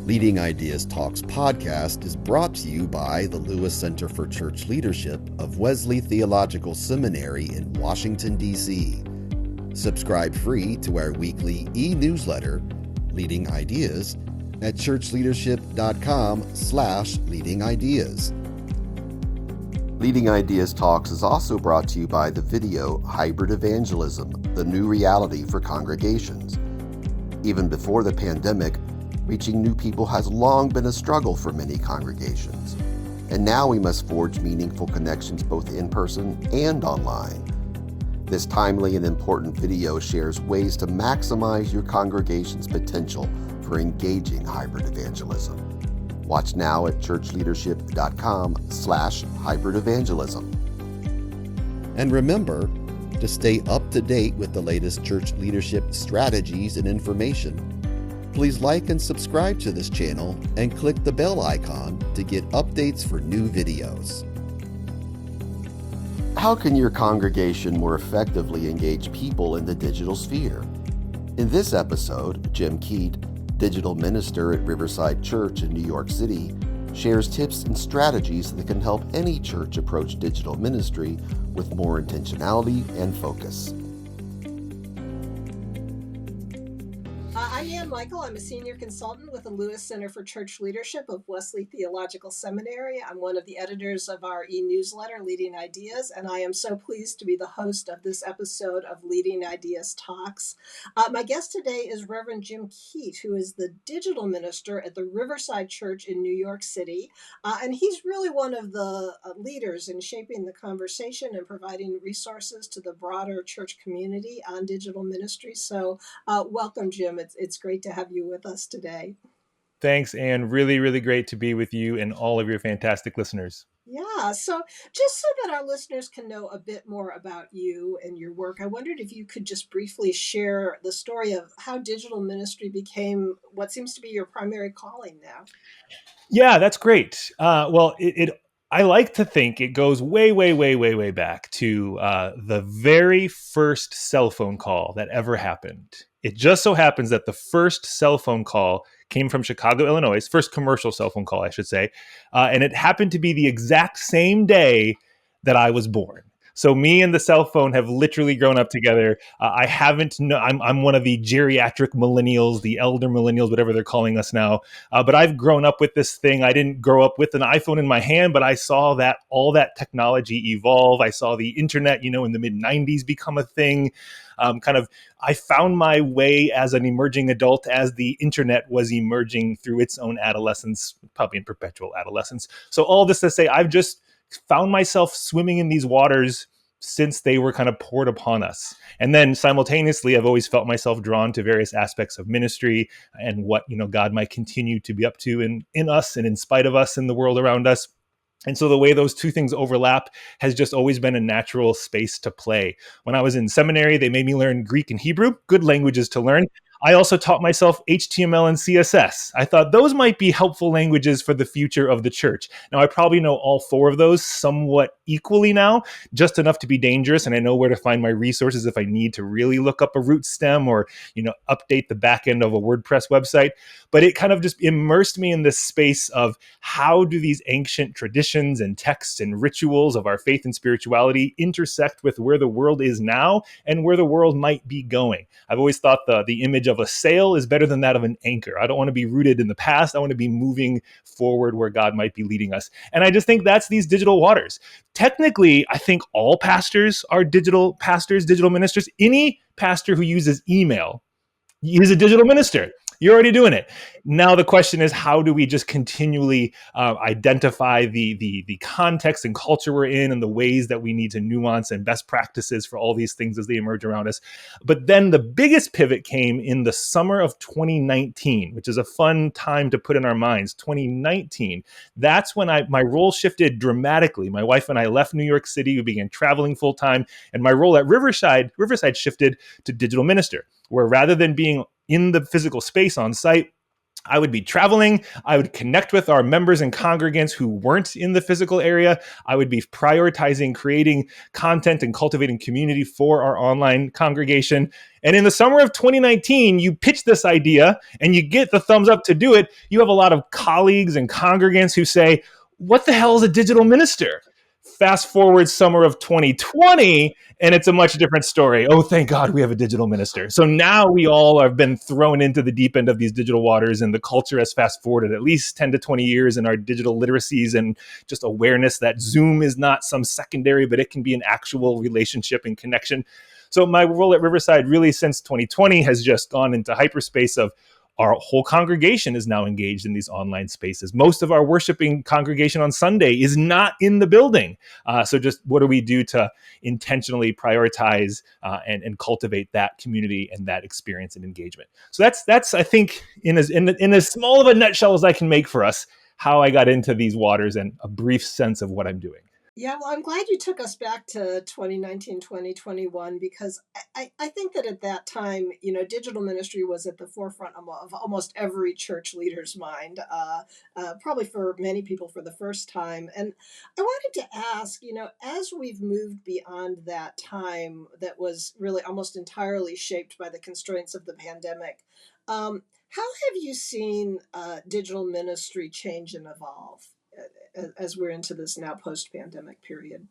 Leading Ideas Talks podcast is brought to you by the Lewis Center for Church Leadership of Wesley Theological Seminary in Washington, D.C. Subscribe free to our weekly e-newsletter, Leading Ideas, at churchleadership.com/leadingideas. Leading Ideas Talks is also brought to you by the video Hybrid Evangelism, the New Reality for Congregations. Even before the pandemic, reaching new people has long been a struggle for many congregations. And now we must forge meaningful connections both in person and online. This timely and important video shares ways to maximize your congregation's potential for engaging hybrid evangelism. Watch now at churchleadership.com/hybrid evangelism. And remember to stay up to date with the latest church leadership strategies and information. Please like and subscribe to this channel and click the bell icon to get updates for new videos. How can your congregation more effectively engage people in the digital sphere? In this episode, Jim Keat, digital minister at Riverside Church in New York City, shares tips and strategies that can help any church approach digital ministry with more intentionality and focus. I'm Ann Michael. I'm a senior consultant with the Lewis Center for Church Leadership of Wesley Theological Seminary. I'm one of the editors of our e-newsletter, Leading Ideas, and I am so pleased to be the host of this episode of Leading Ideas Talks. My guest today is Reverend Jim Keat, who is the digital minister at the Riverside Church in New York City, and he's really one of the leaders in shaping the conversation and providing resources to the broader church community on digital ministry. So welcome, Jim. It's great to have you with us today. Thanks, Anne. Really, really great to be with you and all of your fantastic listeners. Yeah, so just so that our listeners can know a bit more about you and your work, I wondered if you could just briefly share the story of how digital ministry became what seems to be your primary calling now. Yeah, that's great. I like to think it goes way back to the very first cell phone call that ever happened. It just so happens that the first cell phone call came from Chicago, Illinois, first commercial cell phone call, I should say. And it happened to be the exact same day that I was born. So me and the cell phone have literally grown up together. I'm one of the geriatric millennials, the elder millennials, whatever they're calling us now. But I've grown up with this thing. I didn't grow up with an iPhone in my hand, but I saw that all that technology evolve. I saw the internet, in the mid 90s become a thing. I found my way as an emerging adult as the internet was emerging through its own adolescence, probably in perpetual adolescence. So all this to say, I've just found myself swimming in these waters since they were kind of poured upon us. And then simultaneously, I've always felt myself drawn to various aspects of ministry and what, God might continue to be up to in us and in spite of us in the world around us. And so the way those two things overlap has just always been a natural space to play. When I was in seminary, they made me learn Greek and Hebrew, good languages to learn. I also taught myself HTML and CSS. I thought those might be helpful languages for the future of the church. Now, I probably know all four of those somewhat equally now, just enough to be dangerous, and I know where to find my resources if I need to really look up a root stem or, update the back end of a WordPress website. But it kind of just immersed me in this space of how do these ancient traditions and texts and rituals of our faith and spirituality intersect with where the world is now and where the world might be going. I've always thought the image of a sail is better than that of an anchor. I don't want to be rooted in the past. I want to be moving forward where God might be leading us. And I just think that's these digital waters. Technically, I think all pastors are digital pastors, digital ministers. Any pastor who uses email is a digital minister. You're already doing it. Now the question is, how do we just continually identify the context and culture we're in and the ways that we need to nuance and best practices for all these things as they emerge around us? But then the biggest pivot came in the summer of 2019, which is a fun time to put in our minds. 2019. That's when my role shifted dramatically. My wife and I left New York City. We began traveling full time, and my role at Riverside shifted to digital minister, where rather than being in the physical space on site, I would be traveling. I would connect with our members and congregants who weren't in the physical area. I would be prioritizing creating content and cultivating community for our online congregation. And in the summer of 2019, you pitch this idea and you get the thumbs up to do it. You have a lot of colleagues and congregants who say, "What the hell is a digital minister?" Fast forward summer of 2020, and it's a much different story. Oh, thank God we have a digital minister. So now we all have been thrown into the deep end of these digital waters, and the culture has fast forwarded at least 10 to 20 years in our digital literacies and just awareness that Zoom is not some secondary, but it can be an actual relationship and connection. So my role at Riverside really since 2020 has just gone into hyperspace of our whole congregation is now engaged in these online spaces. Most of our worshiping congregation on Sunday is not in the building. So just what do we do to intentionally prioritize and cultivate that community and that experience and engagement? So that's I think in as small of a nutshell as I can make for us, how I got into these waters and a brief sense of what I'm doing. Yeah, well, I'm glad you took us back to 2019, 2021, because I think that at that time, digital ministry was at the forefront of almost every church leader's mind, probably for many people for the first time. And I wanted to ask, as we've moved beyond that time that was really almost entirely shaped by the constraints of the pandemic, how have you seen digital ministry change and evolve as we're into this now post-pandemic period?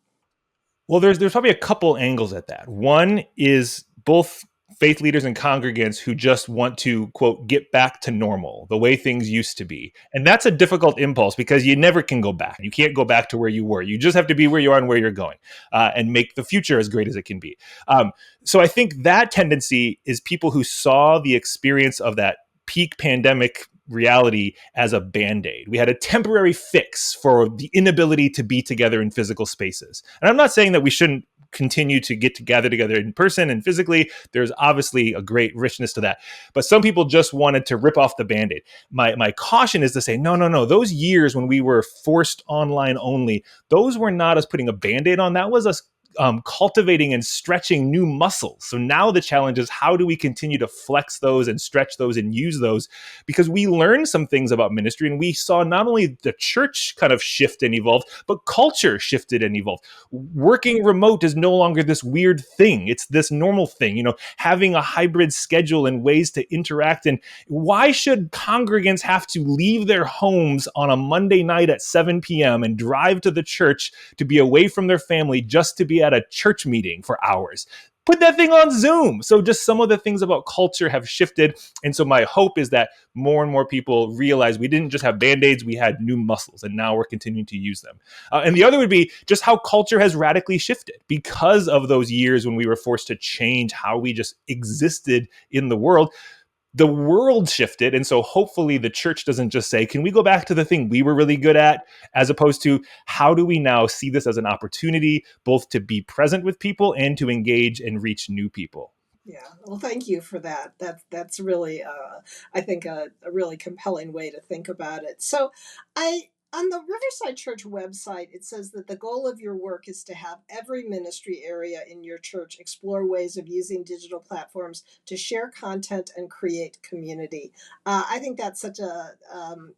Well, there's probably a couple angles at that. One is both faith leaders and congregants who just want to, quote, get back to normal, the way things used to be. And that's a difficult impulse because you never can go back. You can't go back to where you were. You just have to be where you are and where you're going and make the future as great as it can be. So I think that tendency is people who saw the experience of that peak pandemic reality as a band-aid. We had a temporary fix for the inability to be together in physical spaces. And I'm not saying that we shouldn't continue to get together in person and physically. There's obviously a great richness to that. But some people just wanted to rip off the band-aid. My caution is to say, no. Those years when we were forced online only, those were not us putting a band-aid on. That was us cultivating and stretching new muscles. So now the challenge is how do we continue to flex those and stretch those and use those? Because we learned some things about ministry and we saw not only the church kind of shift and evolve, but culture shifted and evolved. Working remote is no longer this weird thing. It's this normal thing, having a hybrid schedule and ways to interact. And why should congregants have to leave their homes on a Monday night at 7 p.m. and drive to the church to be away from their family just to be at a church meeting for hours? Put that thing on Zoom. So just some of the things about culture have shifted. And so my hope is that more and more people realize we didn't just have Band-Aids, we had new muscles, and now we're continuing to use them. And the other would be just how culture has radically shifted because of those years when we were forced to change how we just existed in the world. The world shifted. And so hopefully the church doesn't just say, can we go back to the thing we were really good at, as opposed to how do we now see this as an opportunity both to be present with people and to engage and reach new people? Yeah, well, thank you for that. That's really, I think, a really compelling way to think about it. So, on the Riverside Church website, it says that the goal of your work is to have every ministry area in your church explore ways of using digital platforms to share content and create community. I think that's such an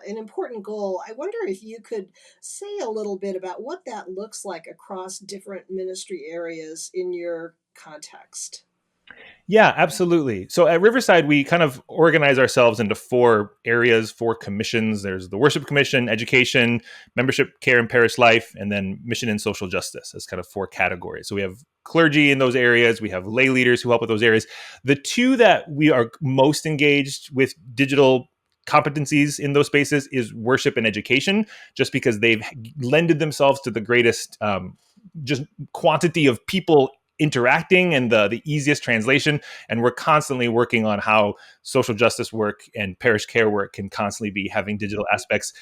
important goal. I wonder if you could say a little bit about what that looks like across different ministry areas in your context. Yeah, absolutely. So at Riverside, we kind of organize ourselves into 4 areas, 4 commissions. There's the worship commission, education, membership, care, and parish life, and then mission and social justice as kind of 4 categories. So we have clergy in those areas. We have lay leaders who help with those areas. The 2 that we are most engaged with digital competencies in those spaces is worship and education, just because they've lended themselves to the greatest just quantity of people interacting and the easiest translation. And we're constantly working on how social justice work and parish care work can constantly be having digital aspects.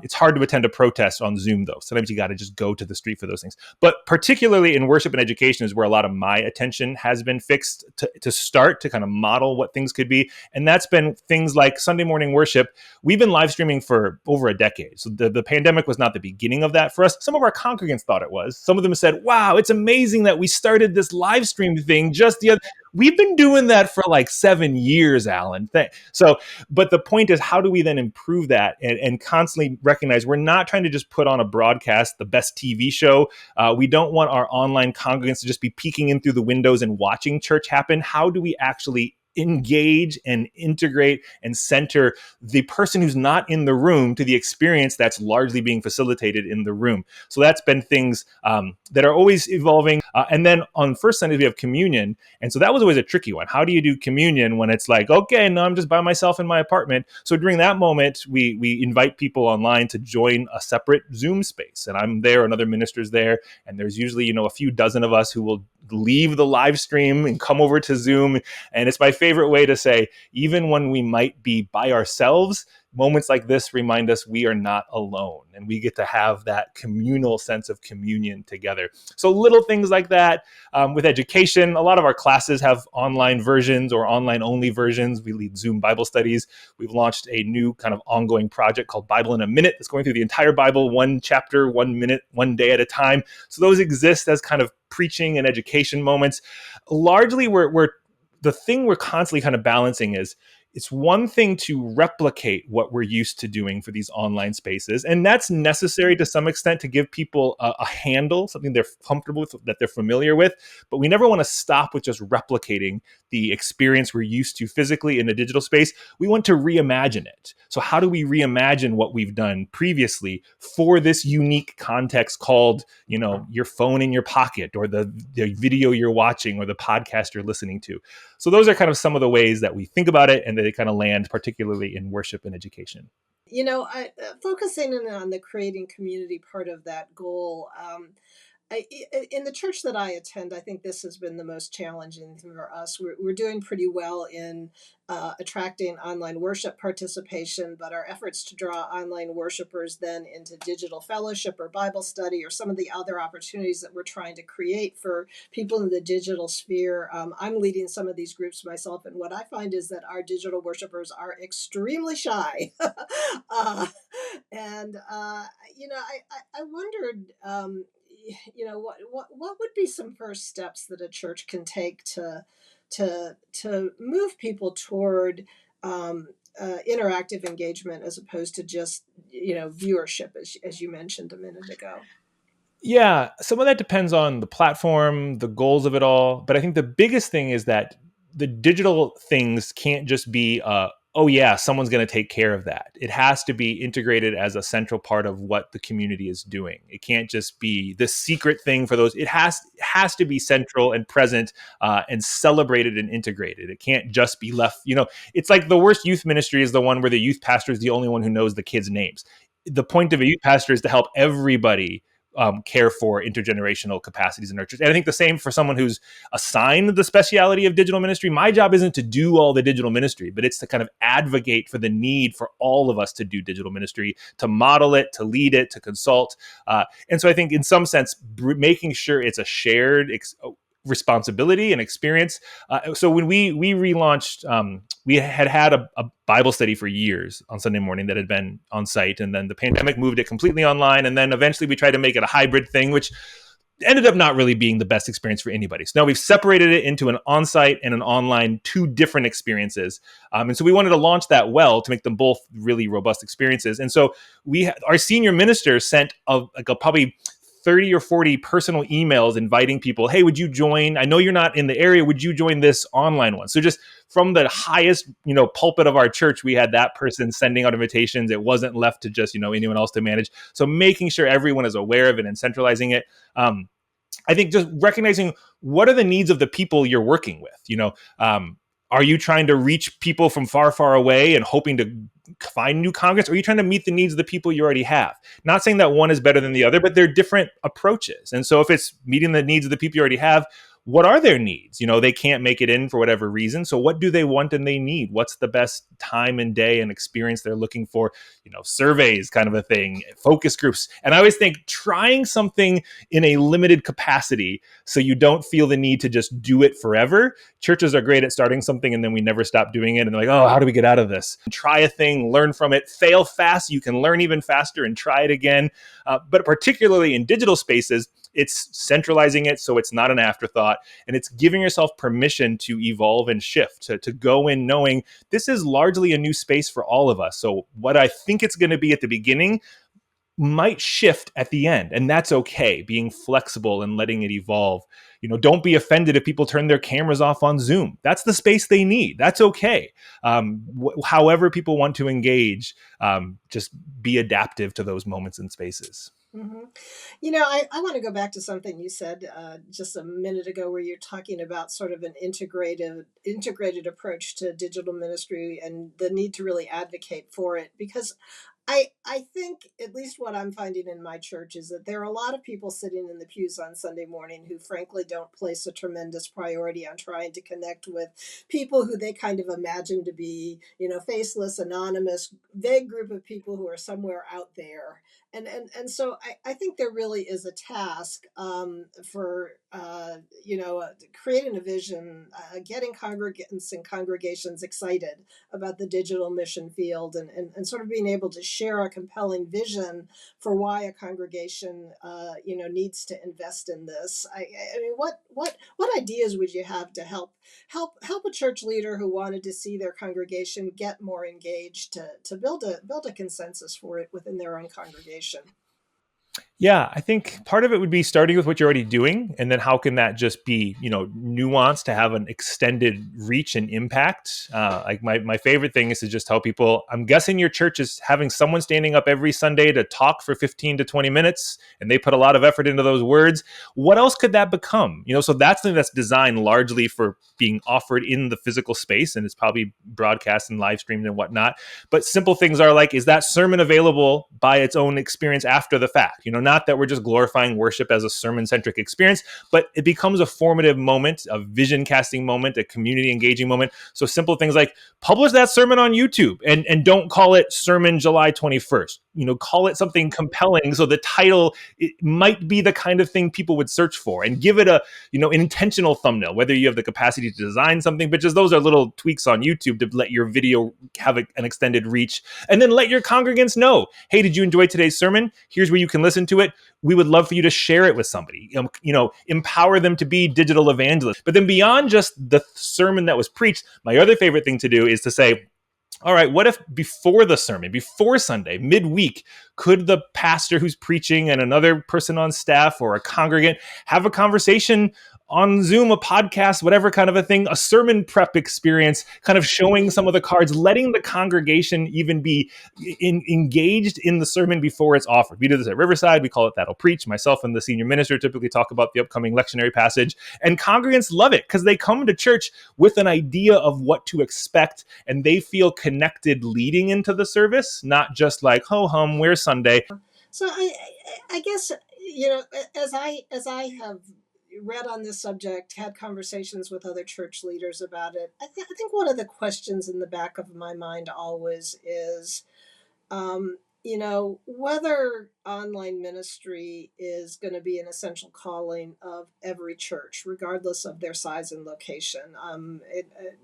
It's hard to attend a protest on Zoom, though. Sometimes you got to just go to the street for those things. But particularly in worship and education is where a lot of my attention has been fixed to start to kind of model what things could be. And that's been things like Sunday morning worship. We've been live streaming for over a decade. So the pandemic was not the beginning of that for us. Some of our congregants thought it was. Some of them said, wow, it's amazing that we started this live stream thing just the other. We've been doing that for like 7 years, Alan. But the point is, how do we then improve that and constantly recognize we're not trying to just put on a broadcast, the best TV show. We don't want our online congregants to just be peeking in through the windows and watching church happen. How do we actually engage and integrate and center the person who's not in the room to the experience that's largely being facilitated in the room? So that's been things that are always evolving. And then on first Sundays, we have communion. And so that was always a tricky one. How do you do communion when it's like, okay, no, I'm just by myself in my apartment? So during that moment, we invite people online to join a separate Zoom space. And I'm there, another minister's there. And there's usually, a few dozen of us who will leave the live stream and come over to Zoom. And it's my favorite way to say, even when we might be by ourselves, moments like this remind us we are not alone, and we get to have that communal sense of communion together. So little things like that. With education, a lot of our classes have online versions or online only versions. We lead Zoom Bible studies. We've launched a new kind of ongoing project called Bible in a Minute that's going through the entire Bible, 1 chapter, 1 minute, 1 day at a time. So those exist as kind of preaching and education moments. Largely, the thing we're constantly kind of balancing is, it's one thing to replicate what we're used to doing for these online spaces. And that's necessary to some extent to give people a handle, something they're comfortable with, that they're familiar with. But we never want to stop with just replicating the experience we're used to physically in a digital space. We want to reimagine it. So how do we reimagine what we've done previously for this unique context called, your phone in your pocket, or the video you're watching, or the podcast you're listening to? So those are kind of some of the ways that we think about it, and they kind of land particularly in worship and education. Focusing in on the creating community part of that goal, in the church that I attend, I think this has been the most challenging for us. We're doing pretty well in attracting online worship participation, but our efforts to draw online worshipers then into digital fellowship or Bible study or some of the other opportunities that we're trying to create for people in the digital sphere. I'm leading some of these groups myself, and what I find is that our digital worshipers are extremely shy. I wondered, what would be some first steps that a church can take to move people toward interactive engagement as opposed to just viewership, as you mentioned a minute ago? Yeah, some of that depends on the platform, the goals of it all. But I think the biggest thing is that the digital things can't just be, oh, yeah, someone's going to take care of that. It has to be integrated as a central part of what the community is doing. It can't just be the secret thing for those. It has to be central and present and celebrated and integrated. It can't just be left. It's like the worst youth ministry is the one where the youth pastor is the only one who knows the kids' names. The point of a youth pastor is to help everybody care for intergenerational capacities in our church. And I think the same for someone who's assigned the speciality of digital ministry. My job isn't to do all the digital ministry, but it's to kind of advocate for the need for all of us to do digital ministry, to model it, to lead it, to consult. And so I think in some sense, making sure it's a shared responsibility and experience. So when we relaunched, we had a Bible study for years on Sunday morning that had been on site, and then the pandemic moved it completely online, and then eventually we tried to make it a hybrid thing, which ended up not really being the best experience for anybody. So now we've separated it into an on-site and an online, 2 different experiences. And so we wanted to launch that well to make them both really robust experiences. And so our senior minister sent probably 30 or 40 personal emails inviting people, hey, would you join? I know you're not in the area. Would you join this online one? So just from the highest, pulpit of our church, we had that person sending out invitations. It wasn't left to just, anyone else to manage. So making sure everyone is aware of it and centralizing it. I think just recognizing what are the needs of the people you're working with. Are you trying to reach people from far, far away and hoping to find new congregants? Or are you trying to meet the needs of the people you already have? Not saying that one is better than the other, but they're different approaches. And so if it's meeting the needs of the people you already have, what are their needs? They can't make it in for whatever reason. So what do they want and they need? What's the best time and day and experience they're looking for? Surveys kind of a thing, focus groups. And I always think trying something in a limited capacity so you don't feel the need to just do it forever. Churches are great at starting something and then we never stop doing it. And they're like, oh, how do we get out of this? Try a thing, learn from it, fail fast. You can learn even faster and try it again. But particularly in digital spaces, It's centralizing it so it's not an afterthought, and it's giving yourself permission to evolve and shift, to go in knowing this is largely a new space for all of us. So what I think it's going to be at the beginning might shift at the end, and that's okay. Being flexible and letting it evolve. Don't be offended if people turn their cameras off on Zoom. That's the space they need. That's okay. However people want to engage, just be adaptive to those moments and spaces. Mm-hmm. I want to go back to something you said just a minute ago, where you're talking about sort of an integrated approach to digital ministry and the need to really advocate for it. Because I think, at least what I'm finding in my church, is that there are a lot of people sitting in the pews on Sunday morning who frankly don't place a tremendous priority on trying to connect with people who they kind of imagine to be, faceless, anonymous, vague group of people who are somewhere out there. And so I think there really is a task for creating a vision, getting congregants and congregations excited about the digital mission field, and sort of being able to share a compelling vision for why a congregation needs to invest in this. I mean, what ideas would you have to help a church leader who wanted to see their congregation get more engaged, to build a consensus for it within their own congregation? Yeah, I think part of it would be starting with what you're already doing, and then how can that just be, nuanced to have an extended reach and impact. Like my favorite thing is to just tell people, I'm guessing your church is having someone standing up every Sunday to talk for 15 to 20 minutes, and they put a lot of effort into those words. What else could that become? So that's something that's designed largely for being offered in the physical space, and it's probably broadcast and live streamed and whatnot. But simple things are like, is that sermon available by its own experience after the fact? Not that we're just glorifying worship as a sermon-centric experience, but it becomes a formative moment, a vision casting moment, a community engaging moment. So simple things like publish that sermon on YouTube, and don't call it Sermon July 21st. Call it something compelling, so the title, it might be the kind of thing people would search for, and give it an intentional thumbnail, whether you have the capacity to design something, but just those are little tweaks on YouTube to let your video have an extended reach. And then let your congregants know, hey, did you enjoy today's sermon? Here's where you can listen to it. We would love for you to share it with somebody. Empower them to be digital evangelists. But then beyond just the sermon that was preached, my other favorite thing to do is to say, all right, what if before the sermon, before Sunday, midweek, could the pastor who's preaching and another person on staff or a congregant have a conversation on Zoom, a podcast, whatever kind of a thing, a sermon prep experience, kind of showing some of the cards, letting the congregation even be engaged in the sermon before it's offered. We do this at Riverside. We call it That'll Preach. Myself and the senior minister typically talk about the upcoming lectionary passage, and congregants love it because they come to church with an idea of what to expect, and they feel connected leading into the service, not just like, ho hum, where's Sunday? So I guess, as I have read on this subject, had conversations with other church leaders about it, I think one of the questions in the back of my mind always is, whether online ministry is going to be an essential calling of every church, regardless of their size and location.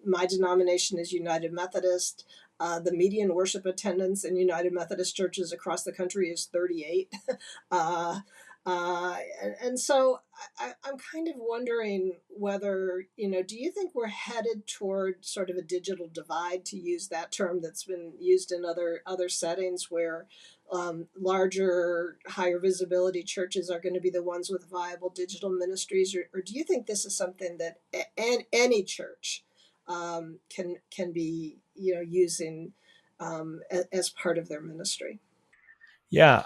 My denomination is United Methodist. The median worship attendance in United Methodist churches across the country is 38. And so I'm kind of wondering whether, do you think we're headed toward sort of a digital divide, to use that term that's been used in other settings, where larger, higher visibility churches are going to be the ones with viable digital ministries? Or do you think this is something that any church can be, using as part of their ministry? Yeah,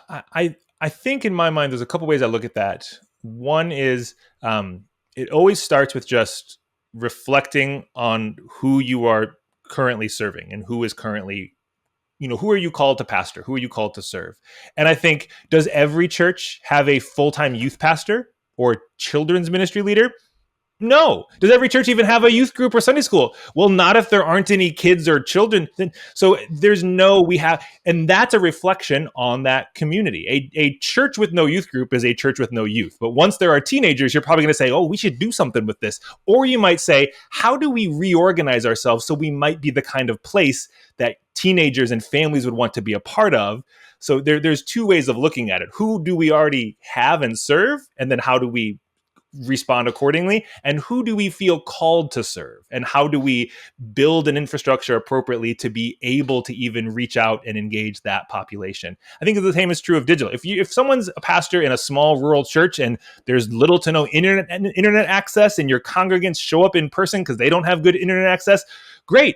I think in my mind, there's a couple ways I look at that. One is it always starts with just reflecting on who you are currently serving and who is currently, who are you called to pastor? Who are you called to serve? And I think, does every church have a full-time youth pastor or children's ministry leader? No. Does every church even have a youth group or Sunday school? Well, not if there aren't any kids or children. So and that's a reflection on that community. A church with no youth group is a church with no youth. But once there are teenagers, you're probably going to say, oh, we should do something with this. Or you might say, how do we reorganize ourselves so we might be the kind of place that teenagers and families would want to be a part of. So there's two ways of looking at it. Who do we already have and serve? And then how do we respond accordingly? And who do we feel called to serve? And how do we build an infrastructure appropriately to be able to even reach out and engage that population? I think the same is true of digital. If someone's a pastor in a small rural church and there's little to no internet access, and your congregants show up in person because they don't have good internet access, great.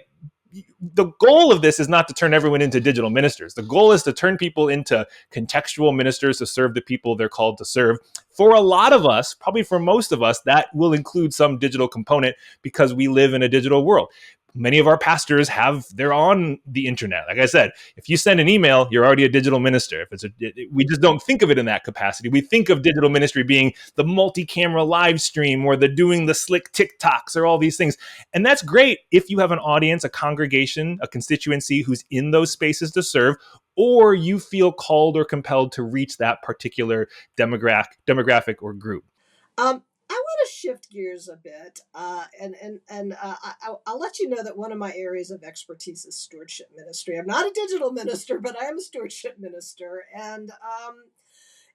The goal of this is not to turn everyone into digital ministers. The goal is to turn people into contextual ministers to serve the people they're called to serve. For a lot of us, probably for most of us, that will include some digital component because we live in a digital world. Many of our pastors they're on the internet. Like I said, if you send an email, you're already a digital minister. We just don't think of it in that capacity. We think of digital ministry being the multi-camera live stream or the doing the slick TikToks or all these things. And that's great if you have an audience, a congregation, a constituency who's in those spaces to serve, or you feel called or compelled to reach that particular demographic or group. I want to shift gears a bit, I'll let you know that one of my areas of expertise is stewardship ministry. I'm not a digital minister, but I am a stewardship minister, and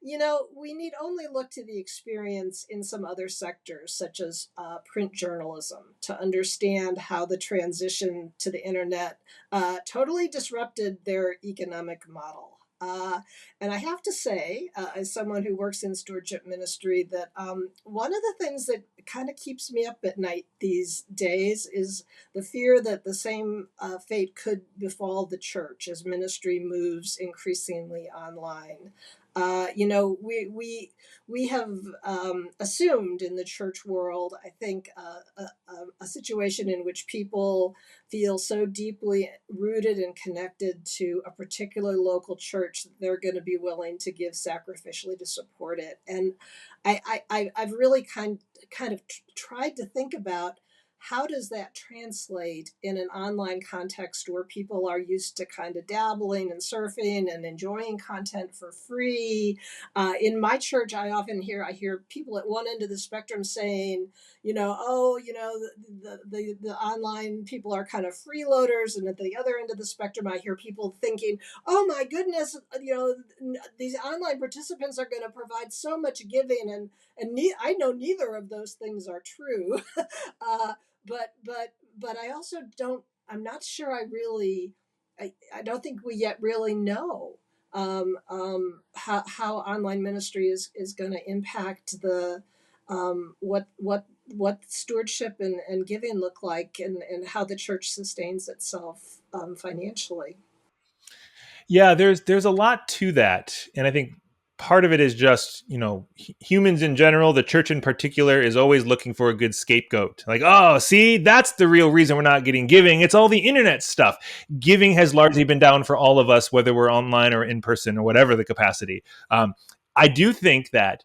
we need only look to the experience in some other sectors, such as print journalism, to understand how the transition to the internet totally disrupted their economic model. And I have to say, as someone who works in stewardship ministry, that one of the things that kind of keeps me up at night these days is the fear that the same fate could befall the church as ministry moves increasingly online. We have assumed in the church world, I think, a situation in which people feel so deeply rooted and connected to a particular local church that they're going to be willing to give sacrificially to support it. And I've really kind of tried to think about, how does that translate in an online context where people are used to kind of dabbling and surfing and enjoying content for free? In my church, I hear people at one end of the spectrum saying, the online people are kind of freeloaders, and at the other end of the spectrum, I hear people thinking, oh my goodness, these online participants are going to provide so much giving, I know neither of those things are true. But I also don't. I'm not sure. I don't think we yet really know how online ministry is going to impact the what stewardship and giving look like, and how the church sustains itself financially. Yeah, there's a lot to that, and I think part of it is just humans in general, the church in particular, is always looking for a good scapegoat. Like, oh, see, that's the real reason we're not getting giving. It's all the internet stuff. Giving has largely been down for all of us, whether we're online or in person or whatever the capacity. I do think that,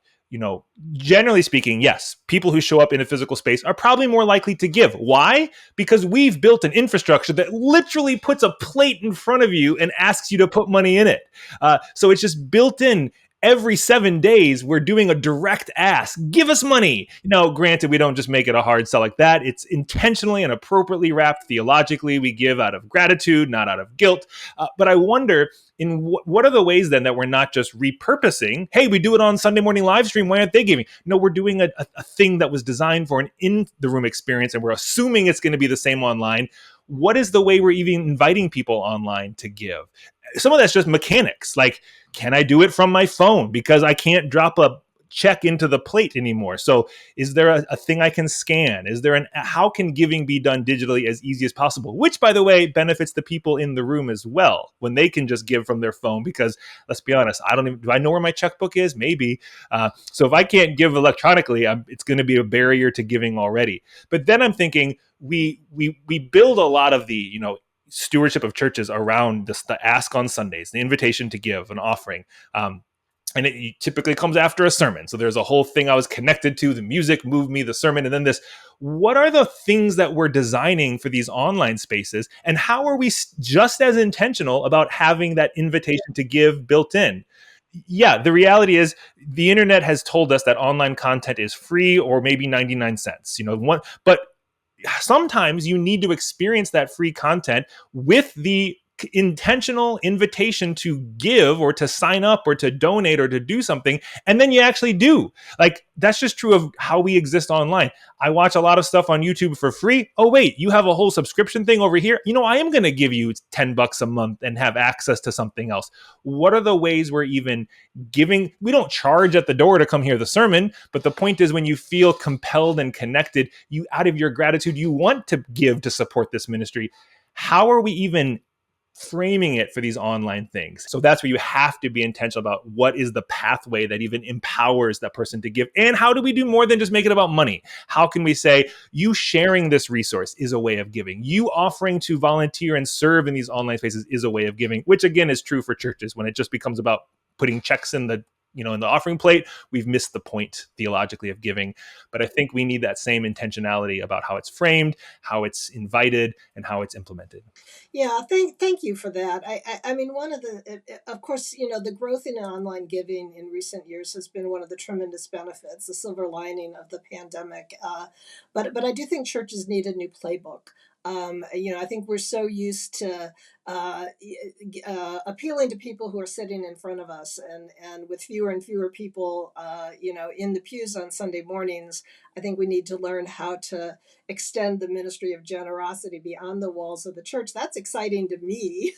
generally speaking, yes, people who show up in a physical space are probably more likely to give. Why? Because we've built an infrastructure that literally puts a plate in front of you and asks you to put money in it. So it's just built in. Every 7 days, we're doing a direct ask. Give us money. Granted, we don't just make it a hard sell like that. It's intentionally and appropriately wrapped theologically. We give out of gratitude, not out of guilt. But I wonder, what are the ways then that we're not just repurposing? Hey, we do it on Sunday morning live stream. Why aren't they giving? No, we're doing a thing that was designed for an in-the-room experience, and we're assuming it's going to be the same online. What is the way we're even inviting people online to give? Some of that's just mechanics. Like, can I do it from my phone? Because I can't drop a check into the plate anymore. So is there a thing I can scan? How can giving be done digitally as easy as possible? Which, by the way, benefits the people in the room as well, when they can just give from their phone, because let's be honest, do I know where my checkbook is? Maybe. So if I can't give electronically, it's going to be a barrier to giving already. But then I'm thinking we build a lot of the, stewardship of churches around the ask on Sundays, the invitation to give, an offering. And it typically comes after a sermon. So there's a whole thing I was connected to. The music moved me, the sermon, and then this. What are the things that we're designing for these online spaces? And how are we just as intentional about having that invitation to give built in? Yeah, the reality is the internet has told us that online content is free or maybe 99 cents. But sometimes you need to experience that free content with the intentional invitation to give or to sign up or to donate or to do something, and then you actually do. Like, that's just true of how we exist online. I watch a lot of stuff on YouTube for free. Oh wait, you have a whole subscription thing over here. I am going to give you $10 a month and have access to something else. What are the ways we're even giving? We don't charge at the door to come hear the sermon, but the point is, when you feel compelled and connected, you, out of your gratitude, you want to give to support this ministry. How are we even framing it for these online things? So that's where you have to be intentional about what is the pathway that even empowers that person to give. And how do we do more than just make it about money? How can we say, you sharing this resource is a way of giving. You offering to volunteer and serve in these online spaces is a way of giving, which again is true for churches. When it just becomes about putting checks in the offering plate, we've missed the point theologically of giving. But I think we need that same intentionality about how it's framed, how it's invited, and how it's implemented. Yeah, thank you for that. I mean, one of of course, the growth in online giving in recent years has been one of the tremendous benefits, the silver lining of the pandemic. But I do think churches need a new playbook. I think we're so used to appealing to people who are sitting in front of us, and with fewer and fewer people, in the pews on Sunday mornings. I think we need to learn how to extend the ministry of generosity beyond the walls of the church. That's exciting to me,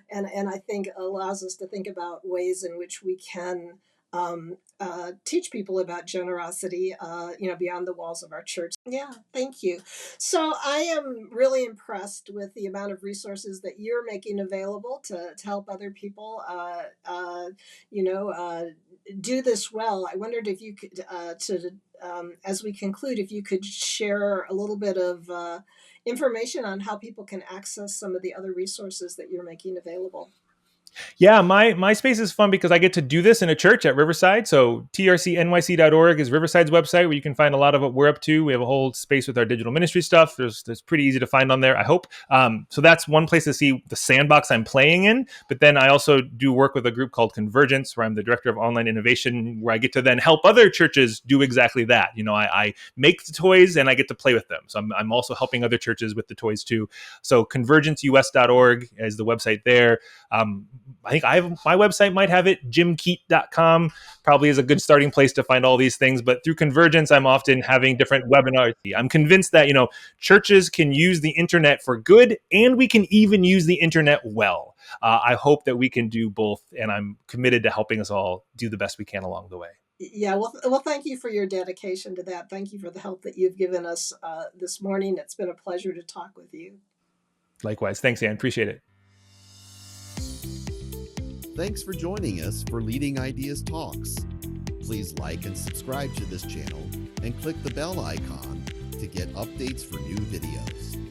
and I think allows us to think about ways in which we can teach people about generosity, beyond the walls of our church. Yeah, thank you. So I am really impressed with the amount of resources that you're making available to help other people, do this well. I wondered if you could, as we conclude, if you could share a little bit of information on how people can access some of the other resources that you're making available. Yeah, my space is fun because I get to do this in a church at Riverside. So trcnyc.org is Riverside's website, where you can find a lot of what we're up to. We have a whole space with our digital ministry stuff. There's pretty easy to find on there, I hope. So that's one place to see the sandbox I'm playing in. But then I also do work with a group called Convergence, where I'm the director of online innovation, where I get to then help other churches do exactly that. I make the toys and I get to play with them. So I'm also helping other churches with the toys too. So convergenceus.org is the website there. I think my website might have it. jimkeat.com probably is a good starting place to find all these things. But through Convergence, I'm often having different webinars. I'm convinced that, churches can use the internet for good, and we can even use the internet well. I hope that we can do both, and I'm committed to helping us all do the best we can along the way. Yeah, well, thank you for your dedication to that. Thank you for the help that you've given us this morning. It's been a pleasure to talk with you. Likewise. Thanks, Ann. Appreciate it. Thanks for joining us for Leading Ideas Talks. Please like and subscribe to this channel and click the bell icon to get updates for new videos.